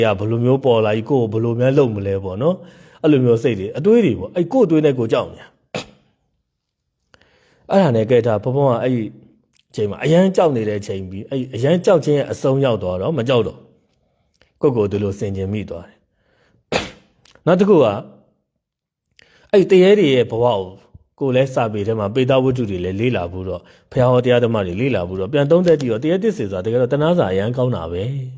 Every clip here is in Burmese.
呀，不露苗包了，一个不露苗弄不来不喏，露苗谁的？对的不？个对那个叫呢？呢，给他婆婆这嘛，人叫你来前边，人叫钱送要多了，没叫多，个都落3千米多。那这个啊，第一的婆婆。过来3辈的嘛，被大部族的来理拉不着，配合第二的嘛的理拉不着，别东在地第一的是啥？这个等哪啥样搞哪呗？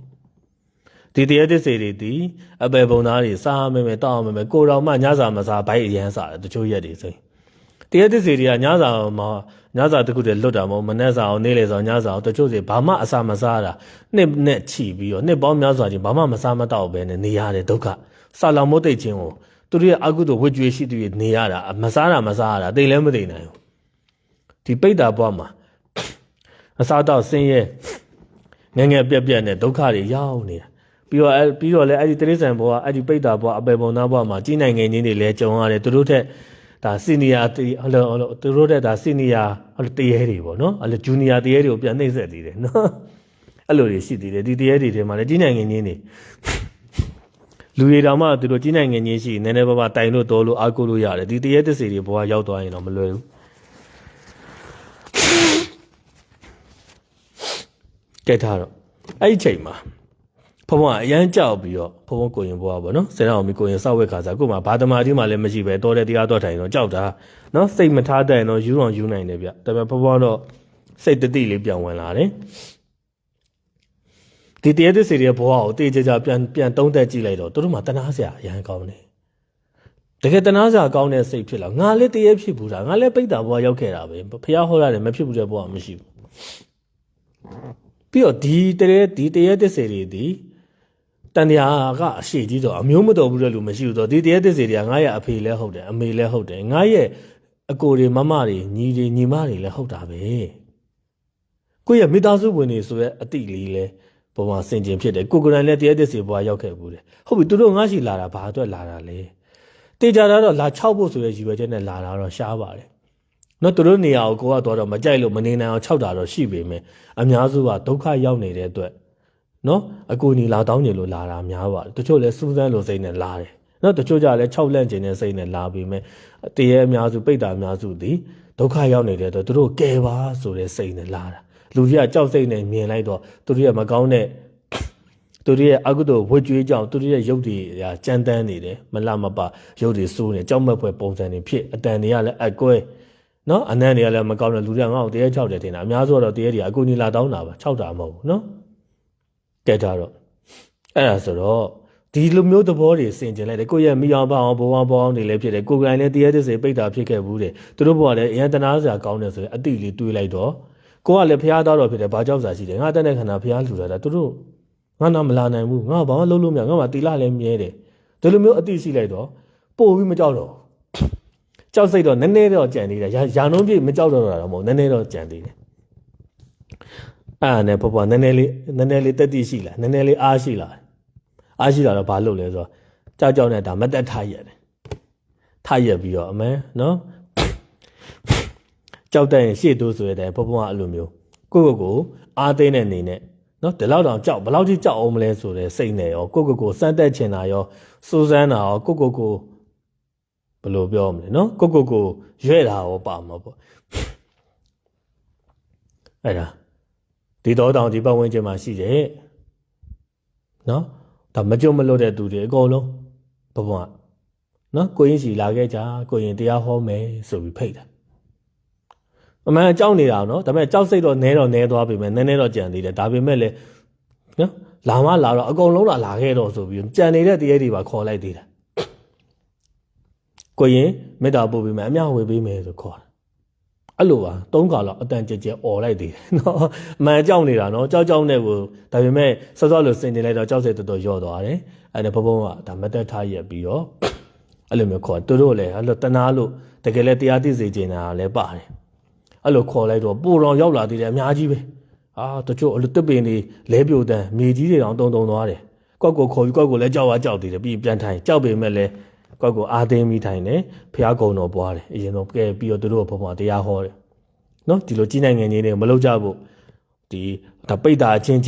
第一的是的，白不哪里啥妹到妹过了嘛，伢啥嘛啥白颜啥都就一的噻。第一的是的啊，伢啥嘛，伢啥都过来录的嘛，那啥你来啥伢啥都就是爸妈啥嘛啥的，那区别哦，那包伢啥就爸妈啥嘛到呗，你伢的都看，啥老没得钱哦。对阿姑都会觉得对你呀啦，没啥啦，对了没得呢？第北大包嘛，啥到深夜，别呢，都看的要呢。比如嘞，第3包，第北大包，北包那包嘛，今年的来讲啊嘞，都在打悉尼亚的，都在打悉尼亚，第一的包喏，朱尼亚第一的变内在的嘞，喏，路是的，第一的嘛，今年的。လူရတာမှသူတို့ကြီးနိုင်ငံကြီးရှိနည်းနည်းပါးပါတိုင်လို့တော်လို့အားကိုးလို့ရတယ်ဒီတရေသစ္စေတွေဘဝရောက်သွားရင်တော့မလွယ်ဘူးကြိုက်ထားတော့အဲ့ဒီချိန်မှာဘုံကအရန်ကြောက်ပြီးတော့ဘုံကိုရင်ဘဝပေါ့နော်ဆယ်တော်မီကိုရင်စောက်ဝက်ခါစားကိုမှဘာတမာတိမှလည်းမရှိပဲတော်တဲ့တရားတော်ထိုင်တော့ကြောက်တာနော်စိတ်မထားတဲ့တော့ယူအောင်ယူနိုင်တယ်ဗျဒါပေမဲ့ဘုံတော့စိတ်တတိလေးပြောင်းဝင်လာတယ်ဒီတရေသစ္စေတွေဘဝကိုတေးကြပြန်တုံးတက်ကြည့်လိုက်တော့တို့မှတနာစရာအရန်ကောင်းတယ်တကယ်တနာစရာကောင်းတဲ့စိတ်ဖြစ်လာငါလည်းတရေဖြစ်ဘူးတာငါလည်းပိတ်တာဘဝရောက်ခဲ့တာပဲဖះဟောရတယ်မဖြစ်ဘူးတဲ့ဘဝမရှိဘူးပြီးတော့ဒီတရေသစ္စေတွေဒီတန်တရားကအရှိကြီးတော့အမျိုးမတော်ဘူးတဲ့လူမရှိဘူးတော့ဒီတရေသစ္စေတွေကငါရဲ့အဖေလည်းဟုတ်တယ်အမေလည်းဟုတ်တယ်ငါရဲ့အကိုတွေမမတွေညီတွေညီမတွေလည်းဟုတ်တာပဲကိုယ့်ရဲ့မိသားစုဝင်တွေဆိုရဲအတိလေးလဲပေါ်မှာစင်ကျင်ဖြစ်တယ်ကိုကိုယ်တိုင်လည်းတရားသစ္စေဘွားရောက်ခဲ့ဘူးတယ်ဟုတ်ပြီသူတို့ငါရှိလာတာဘာအတွက်လာတာလဲတေချာတာတော့လာ6ဖို့ဆိုရဲရည်ရွယ်ချက်နဲ့လာတာတော့ရှားပါတယ်နော်သူတို့နေရာကိုကိုကတော့မကြိုက်လို့မနေနိုင်အောင်6တာတော့ရှိပေမဲ့အများစုကဒုက္ခရောက်နေတဲ့အတွက်နော်အကူညီလာတောင်းကြလို့လာတာများပါတယ်တချို့လည်းစူးစမ်းလို့စိတ်နဲ့လာတယ်နော်တချို့ကြလည်း6လန့်ကျင်တဲ့စိတ်နဲ့လာပေမဲ့တရေအများစုပိတ်တာအများစုဒီဒုက္ခရောက်နေတဲ့အတွက်သူတို့ကယ်ပါဆိုတဲ့စိတ်နဲ့လာတာလူကြီးကကြောက်စိတ်နဲ့မြင်လိုက်တော့သူတို့ရဲ့မကောင်းတဲ့သူတို့ရဲ့အကုသိုလ်ဝှေ့ကြွေးကြောင့်သူတို့ရဲ့ရုပ်တွေကြမ်းတမ်းနေတယ်မလမပရုပ်တွေစိုးနေကြောက်မက်ဖွယ်ပုံစံတွေဖြစ်အတန်တွေကလည်းအကွဲနော်အနံ့တွေကလည်းမကောင်းတဲ့လူတွေကငါ့ကိုတရား6တယ်ထင်တာအများစုတော့တရားတွေအကူညီလာတောင်းတာပါ6တာမဟုတ်ဘူးနော်ကဲထားတော့အဲ့ဒါဆိုတော့ဒီလိုမျိုးသဘောတွေဆင်ကျင်လိုက်တယ်ကိုယ့်ရဲ့မိအောင်ပေါအောင်ဘဝပေါအောင်တွေလည်းဖြစ်တယ်ကိုယ်တိုင်လည်းတရားသစ္စာပိတ်တာဖြစ်ခဲ့ဘူးတယ်သူတို့ဘဝလည်းအရန်တနာစရာကောင်းတယ်ဆိုရင်အတိလေးတွေးလိုက်တော့ကိုကလည်းဖျားသားတော့ဖြစ်တယ်ဘာကြောက်စားရှိတယ်ငါတက်တဲ့ခန္ဓာဖျားလှူတာသူတို့ငါနာမလာနိုင်ဘူးငါဘာမှလုပ်လို့မရငါမှတီလာလည်းမြဲတယ်ဒီလိုမျိုးအတိရှိလိုက်တော့ပို့ပြီးမကြောက်တော့ကြောက်စိတ်တော့နည်းနည်းတော့ကြံသေးတယ်ရာနှုန်းပြည့်မကြောက်တော့တာတော့မဟုတ်နည်းနည်းတော့ကြံသေးတယ်အဲ့နဲ့ဘဘနည်းနည်းလေးတက်တိရှိလာနည်းနည်းလေးအားရှိလာတော့ဘာလုပ်လဲဆိုတော့ကြောက်နဲ့ဒါမတက်ထားရတယ်ထားရပြီးတော့အမဲနော်ကြောက်တဲ့ရှေ့တိုးဆိုတဲ့ဘဘကအဲ့လိုမျိုးကိုအားသိတဲ့အနေနဲ့နော်ဒီလောက်တောင်ကြောက်ဘယ်လောက်ထိကြောက်အောင်မလဲဆိုတဲ့စိတ်နဲ့ရောကိုစမ်းတက်ချင်တာရောစူးစမ်းတာရောကိုဘယ်လိုပြောမလဲနော်ကိုရွဲ့တာရောပါမှာပေါ့အဲ့ဒါဒီတော့တောင်ဒီပတ်ဝန်းကျင်မှာရှိတယ်နော်ဒါမကြုံမလို့တဲ့သူတွေအကုန်လုံးဘဘကနော်ကိုရင်စီလာခဲ့ကြကိုရင်တရားဟောမယ်ဆိုပြီးဖိတ်တာအမှန်ကြောက်နေတာနော်ဒါပေမဲ့ကြောက်စိတ်တော့နဲသွားပြီမဲ့နည်းနည်းတော့ကြံသေးတယ်ဒါပေမဲ့လည်းနော်လာတော့အကုန်လုံးလာခဲ့တော့ဆိုပြီးကြံနေတဲ့တရားတွေပါခေါ်လိုက်သေးတယ်ကိုရင်မေတ္တာပို့ပြီးမှအမျှဝေပေးမယ်ဆိုခေါ်တာအဲ့လိုပါ3ခါလောက်အတန်ကြဲអော်လိုက်သေးတယ်နော်အမှန်ကြောက်နေတာနော်ကြောက်နဲ့ကိုဒါပေမဲ့စောလို့စင်နေလိုက်တော့ကြောက်စိတ်တော်တော်ရော့သွားတယ်အဲ့ဒါဘုံကဒါမတက်ထားရက်ပြီးတော့အဲ့လိုမျိုးခေါ်သူတို့လည်းအဲ့လိုတနာလို့တကယ်လည်းတရားသိစေချင်တာလည်းပါတယ်အဲ့လိုခေါ်လိုက်တော့ပိုတော်ရောက်လာသေးတယ်အများကြီးပဲတချို့အဲ့လိုတစ်ပင်တွေလဲပြိုတန်းမြေကြီးတွေတောင်တုံသွားတယ်ကောက်ကိုခေါ်ပြီးကောက်ကိုလည်းကြောက်သေးတယ်ပြီးပြန်ထိုင်ကြောက်ပေမဲ့လည်းကောက်ကိုအားသိမ်းပြီးထိုင်တယ်ဖျားကုံတော်ပွားတယ်အရင်တော့ကဲပြီးတော့သူတို့ဘုံမှာတရားဟောတယ်နော်ဒီလိုကြီးနိုင်ငံကြီးတွေမလုပ်ကြဖို့ဒီဒါပိတ်တာချင်း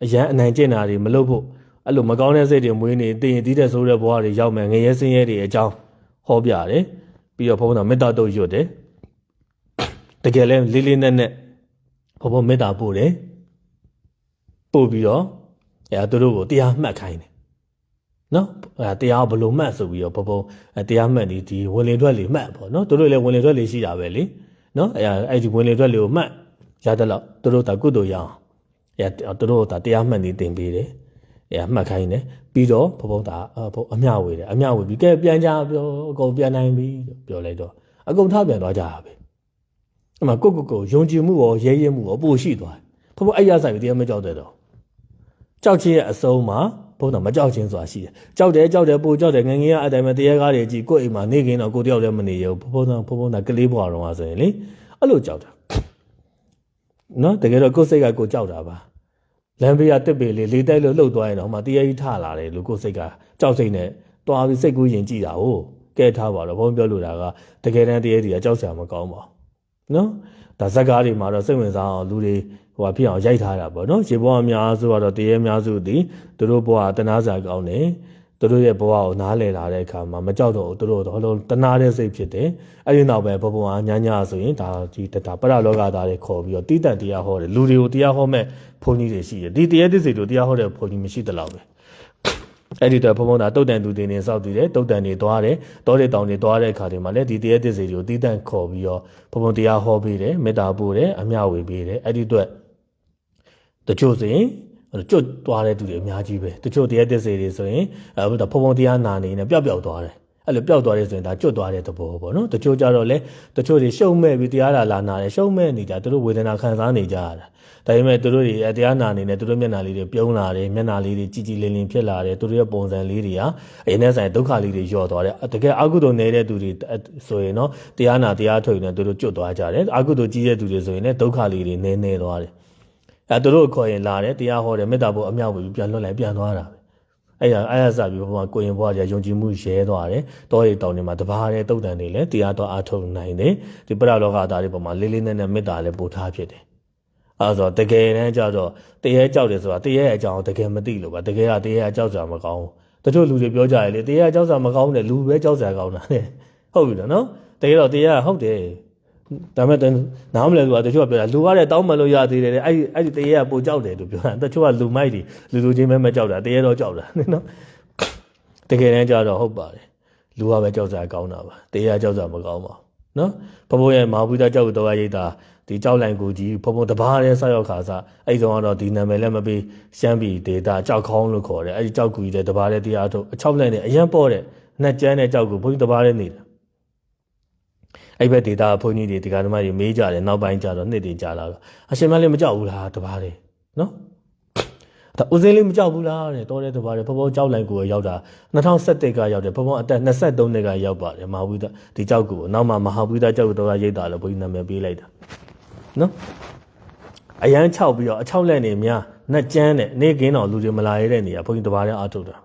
အရန်အနိုင်ကျင့်တာတွေမလုပ်ဖို့ အဲ့လိုမကောင်းတဲ့စိတ်တွေမွေးနေတည်ရင်တီးတဲ့ဆိုးတဲ့ဘဝတွေရောက်မယ်ငရဲစင်းရဲတွေအကြောင်းဟောပြတယ်ပြီးတော့ဘုန်းတော်မေတ္တာတုတ်ရွတ်တယ်တကယ်လဲလေးလေးနက်နက်ဘုန်းမေတ္တာပို့တယ်ပို့ပြီးတော့သူတို့ကိုတရားမှတ်ခိုင်းတယ်နော်တရားဘယ်လိုမှတ်ဆိုပြီးတော့ဘုံတရားမှတ်ဒီဝင်လေထွက်လေမှတ်ပေါ့နော်သူတို့လည်းဝင်လေထွက်လေရှိတာပဲလေနော်အဲ့ဒီဝင်လေထွက်လေကိုမှတ်ရတဲ့လောက်သူတို့ကုသိုလ်ရအောင်သူတို့တရားမှတ်နေတင်ပေးတယ်မှတ်ခိုင်းတယ်ပြီးတော့ဘုံအမျှဝေတယ်အမျှဝေပြီးကဲပြန်ကြပြောအကုန်ပြန်နိုင်ပြီလို့ပြောလိုက်တော့အကုန်ထပြန်သွားကြတာပဲအဲ့မှာကိုယုံကြည်မှုရောရဲရဲမှုရောပို့ရှိသွားတယ်ဘုံအဲ့ရဆိုင်ပြီးတရားမကြောက်တဲ့တော့ကြောက်ခြင်းရဲ့အဆုံးမှာဘုံတော်မကြောက်ခြင်းဆိုတာရှိတယ်ကြောက်တယ်ပို့ကြောက်တယ်ငငယ်ကအတိုင်းပဲတရားကားတွေကြည့်ကိုယ့်အိမ်မှာနေခင်းတော့ကိုတယောက်တည်းမနေရဘူးဘုံတော်ကလေးဘွားတော်ဆိုရင်လေအဲ့လိုကြောက်တာနော်တကယ်တော့ကိုယ်စိတ်ကကိုကြောက်တာပါလမ်းဘေးကတစ်ပေလေးတိုက်လို့လှုပ်သွားရင်တော့မှတရားကြီးထလာတယ်လို့ကိုယ်စိတ်ကကြောက်စိတ်နဲ့တွားပြီးစိတ်ကူးရင်ကြည့်တာဟုတ်ကဲထားပါတော့ဘုံပြောလို့တာကတကယ်တမ်းတရားကြီးကကြောက်စရာမကောင်းပါဘူးနော်ဒါဇက်ကားတွေမှာတော့စိတ်ဝင်စားအောင်လူတွေဖြစ်အောင်ရိုက်ထားတာပေါ့နော်ရေဘဝအများစုကတော့တရားများစုသည်သူတို့ဘဝတနာစရာကောင်းတယ်သူတို့ရဲ့ဘဝကိုနားလည်လာတဲ့အခါမှာမကြောက်တော့သူတို့တော့တနာတဲ့စိတ်ဖြစ်တယ်အဲဒီနောက်ပဲဘဝညာဆိုရင်ဒါပရလောကသားတွေခေါ်ပြီးတော့တိတ္တတရားဟောတယ်လူတွေကိုတရားဟောမဲ့ဘုန်းကြီးတွေရှိတယ်ဒီတရားသစ္စာတို့တရားဟောတဲ့ဘုန်းကြီးမရှိသလောက်ပဲအဲ့ဒီတော့ဘုံတာတုတ်တန်သူတင်နေစောက်တည်တယ်တုတ်တန်တွေသွားတယ်တောတွေတောင်တွေသွားတဲ့အခါတွေမှာလည်းဒီတရားသစ္စာတွေကိုတိတ္တခေါ်ပြီးတော့ဘုံတရားဟောပေးတယ်မေတ္တာပို့တယ်အမျှဝေပေးတယ်အဲ့ဒီအတွက်တချို့ဆိုရင်ကျွတ်သွားတဲ့သူတွေအများကြီးပဲတချို့တရားသစ္စာတွေဆိုရင်ဘုံတရားနာနေနဲ့ပျောက်သွားတယ်အဲ့လိုပျောက်သွားတယ်ဆိုရင်ဒါကျွတ်သွားတဲ့သဘောပေါ့နော်တချို့ကြတော့လေတချို့တွေရှုံမဲ့ပြီးတရားလာနာတယ်ရှုံမဲ့နေကြသူတို့ဝေဒနာခံစားနေကြရတာဒါပေမဲ့သူတို့တွေတရားနာနေနဲ့သူတို့မျက်နှာလေးတွေပြုံးလာတယ်မျက်နှာလေးတွေကြည်လင်းဖြစ်လာတယ်သူတို့ရဲ့ပုံစံလေးတွေဟာအရင်နဲ့ဆိုင်ဒုက္ခလေးတွေလျော့သွားတယ်တကယ်အကုသိုလ်နေတဲ့သူတွေဆိုရင်တော့တရားနာတရားထုတ်နေသူတို့ကျွတ်သွားကြတယ်အကုသိုလ်ကြီးတဲ့သူတွေဆိုရင်လည်းဒုက္ခလေးတွေနည်းသွားတယ်သူတို့ခေါ်ရင်လာတယ်တရားဟောတယ်မေတ္တာဖို့အမြောက်ပြီးပြန်လွတ်လိုက်ပြန်သွားတာပဲအဲ့ဒါစပြီးဘုရားကိုရင်ဘွားကြီးယုံကြည်မှုရဲသွားတယ်တောရီတောင်တွေမှာတပါးတဲ့တုတ်တန်တွေလည်းတရားတော်အားထုတ်နိုင်တယ်ဒီပရလောကသားတွေပေါ်မှာလေးလေးနက်နက်မေတ္တာလည်းပို့ထားဖြစ်တယ်အဲ့ဆိုတကယ်တမ်းကြတော့တရားကြောက်တယ်ဆိုတာတရားရဲ့အကြောင်းတကယ်မသိလို့ပါတကယ်ကတရားကြောက်စရာမကောင်းဘူးတချို့လူတွေပြောကြတယ်လေတရားကြောက်စရာမကောင်းတယ်လူပဲကြောက်စရာကောင်းတာလေဟုတ်ပြီနော်တကယ်တော့တရားဟုတ်တယ်ဒါမဲ့နားမလဲသူကတချို့ကပြောတာလူရတဲ့တောင်းမလို့ရသေးတယ်အဲ့ဒီတရားကပိုကြောက်တယ်လို့ပြောတာတချို့ကလူမိုက်တွေလူချင်းပဲမကြောက်တာတရားတော့ကြောက်တာနော်တကယ်တမ်းကြတော့ဟုတ်ပါတယ်လူကပဲကြောက်စရာကောင်းတာပါတရားကြောက်စရာမကောင်းပါဘူးနော်ဘုံရဲ့မဟာဗုဒ္ဓကြောက်တော်ရိတ်တာဒီကြောက်လိုင်ကိုကြီးဘုံတဘာတဲ့ဆောက်ရောက်ခါစားအဲ့ဒီတော့ဒီနာမည်လည်းမပေးရှမ်းပြည်ဒေတာကြောက်ခေါင်းလို့ခေါ်တယ်အဲ့ဒီကြောက်ကူကြီးတဲ့တဘာတဲ့တရားထုတ်အချောက်လက်နဲ့အရန်ပေါ်တဲ့နှက်ကျန်းတဲ့ကြောက်ကူဘုန်းကြီးတဘာတဲ့နေတာအဲ့ဘက်ဒေတာဘုန်းကြီးတွေဒီကဓမ္မတွေမေးကြတယ်နောက်ပိုင်းကျတော့နှစ်တင်ကြလာတော့အရှင်မလေးမကြောက်ဘူးလားတဘာတဲ့နော်ဒါဦးစင်းလေးမကြောက်ဘူးလားတဲ့တော်တဲ့တဘာတဲ့ဘုံကြောက်လိုက်ကိုရောက်တာ2017ကရောက်တယ်ဘုံအသက်23နှစ်ကရောက်ပါတယ်မဟာဝိဒဒီကြောက်ကိုနောက်မှမဟာဝိဒကြောက်တော်ရိတ်တာလို့ဘုန်းကြီးနာမည်ပေးလိုက်တာနော်အရန်6ပြီးတော့အ6လက်နေများနှက်ကျန်းတဲ့နေကင်းတော်လူတွေမလာရတဲ့နေရာဘုန်းကြီးတဘာတဲ့အားထုတ်တာ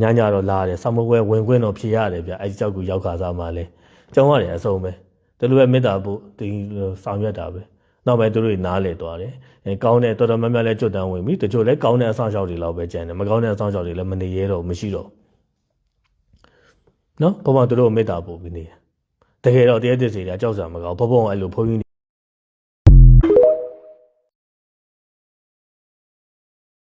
ညတော့လာတယ်ဆောင်းမွဲဝင်ခွင့်တော့ဖြေရတယ်ဗျအဲ့ဒီကြောက်ကူရောက်ခါစားမှလဲကျောင်းရတယ်အစုံပဲသူတို့ပဲမေတ္တာဖို့ဒီဆောင်ရွက်တာပဲနောက်ပိုင်းသူတို့နားလေသွားတယ်ကောင်းတဲ့တော်တော်များများလဲကြွတန်းဝင်ပြီတချို့လဲကောင်းတဲ့အဆောင်ရှောက်တွေလောက်ပဲကျန်တယ်မကောင်းတဲ့အဆောင်ရှောက်တွေလည်းမနေရတော့မရှိတော့နော်ဘုံဘသူတို့မေတ္တာပို့ပြီးနေတယ်တကယ်တော့တရားသစ္စာတွေကြောက်စရာမကောင်းဘုံအဲ့လိုဘုန်းကြီး